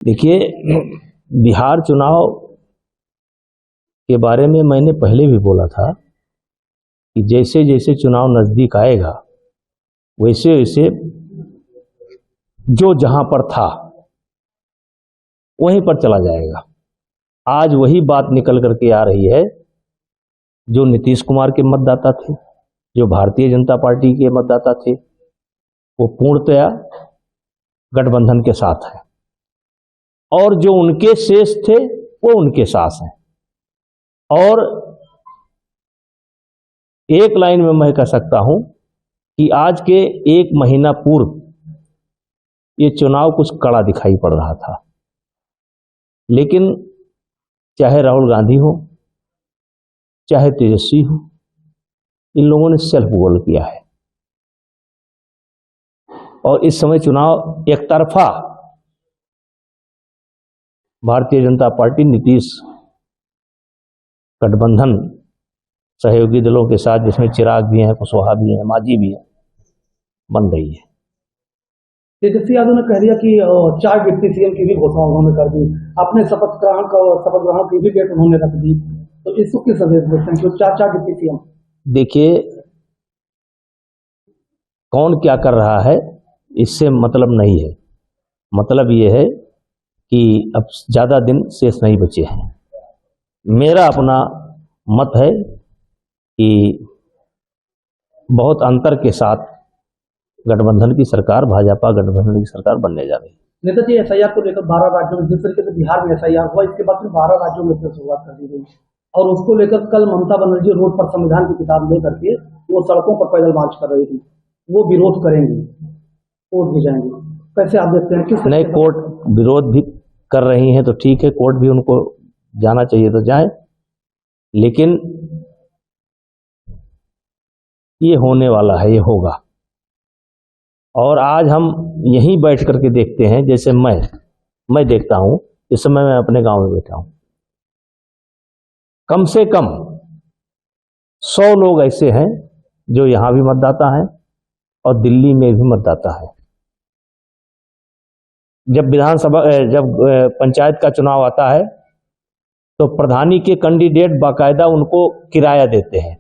देखिए, बिहार चुनाव के बारे में मैंने पहले भी बोला था कि जैसे जैसे चुनाव नज़दीक आएगा वैसे वैसे जो जहां पर था वहीं पर चला जाएगा। आज वही बात निकल करके आ रही है। जो नीतीश कुमार के मतदाता थे, जो भारतीय जनता पार्टी के मतदाता थे, वो पूर्णतया गठबंधन के साथ है, और जो उनके शेष थे वो उनके साथ हैं। और एक लाइन में मैं कह सकता हूं कि आज के एक महीना पूर्व ये चुनाव कुछ कड़ा दिखाई पड़ रहा था, लेकिन चाहे राहुल गांधी हो चाहे तेजस्वी हो, इन लोगों ने सेल्फ गोल किया है और इस समय चुनाव एक तरफा भारतीय जनता पार्टी नीतीश गठबंधन सहयोगी दलों के साथ, जिसमें चिराग भी हैं, कुशवाहा भी हैं, मांझी भी हैं, बन रही है। तेजस्वी यादव ने कह दिया कि 4 डिप्टी सीएम की भी घोषणा उन्होंने कर दी, अपने शपथ ग्रहण की भी डेट उन्होंने रख दी, तो इसको किस वजह से देखते हैं कि 4 डिप्टी सीएम? देखिए, कौन क्या कर रहा है इससे मतलब नहीं है। मतलब ये है कि अब ज़्यादा दिन शेष नहीं बचे हैं। मेरा अपना मत है कि बहुत अंतर के साथ गठबंधन की सरकार, भाजपा गठबंधन की सरकार बनने जा रही है। नेता जी, एसआईआर को लेकर 12 राज्यों में, जिस तरीके से बिहार में एसआईआर हुआ, इसके बाद फिर 12 राज्यों में फिर शुरुआत कर दी गई, और उसको लेकर कल ममता बनर्जी रोड पर संविधान की किताब लेकर के वो सड़कों पर पैदल मार्च कर रही थी। वो विरोध करेंगे, कोर्ट भी जाएंगे, कैसे आप देखते हैं? किस नहीं, कोर्ट विरोध भी कर रही हैं तो ठीक है, कोर्ट भी उनको जाना चाहिए तो जाए, लेकिन ये होने वाला है, ये होगा। और आज हम यहीं बैठ करके देखते हैं, जैसे मैं देखता हूं, इस समय मैं अपने गांव में बैठा हूं, कम से कम 100 लोग ऐसे हैं जो यहां भी मतदाता हैं और दिल्ली में भी मतदाता है। जब पंचायत का चुनाव आता है तो प्रधानी के कैंडिडेट बाकायदा उनको किराया देते हैं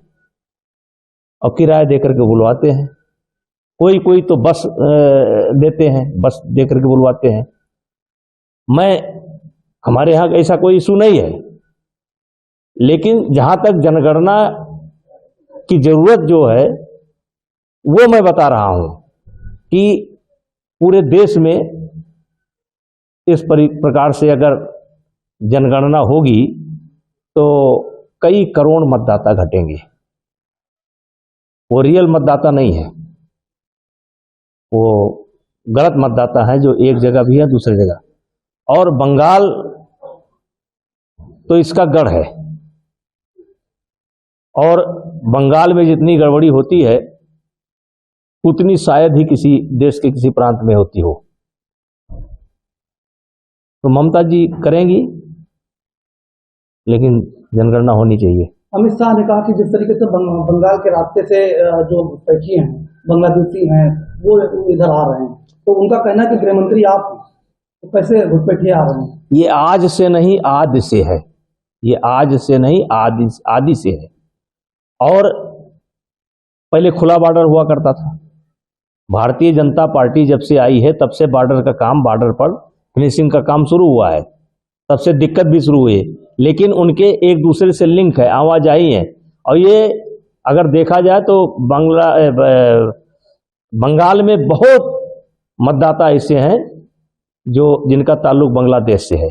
और किराया देकर के बुलवाते हैं। कोई तो बस देते हैं, बस देकर के बुलवाते हैं। हमारे यहाँ ऐसा कोई इशू नहीं है, लेकिन जहां तक जनगणना की जरूरत जो है वो मैं बता रहा हूं कि पूरे देश में इस प्रकार से अगर जनगणना होगी तो कई करोड़ मतदाता घटेंगे। वो रियल मतदाता नहीं है, वो गलत मतदाता है जो एक जगह भी है दूसरी जगह। और बंगाल तो इसका गढ़ है, और बंगाल में जितनी गड़बड़ी होती है उतनी शायद ही किसी देश के किसी प्रांत में होती हो। तो ममता जी करेंगी, लेकिन जनगणना होनी चाहिए। अमित शाह ने कहा कि जिस तरीके से बंगाल के रास्ते से जो घुसपैठी हैं, बांग्लादेशी हैं, वो इधर आ रहे हैं, तो उनका कहना है कि गृह मंत्री आप तो कैसे घुसपैठी आ रहे हैं? ये आज से नहीं आदि से है, ये आज से नहीं आदि से है। और पहले खुला बॉर्डर हुआ करता था। भारतीय जनता पार्टी जब से आई है तब से बॉर्डर पर फिनिशिंग का काम शुरू हुआ है, तब से दिक्कत भी शुरू हुई है, लेकिन उनके एक दूसरे से लिंक है, आवाजाही है। और ये अगर देखा जाए तो बंगाल में बहुत मतदाता ऐसे हैं जिनका ताल्लुक बांग्लादेश से है।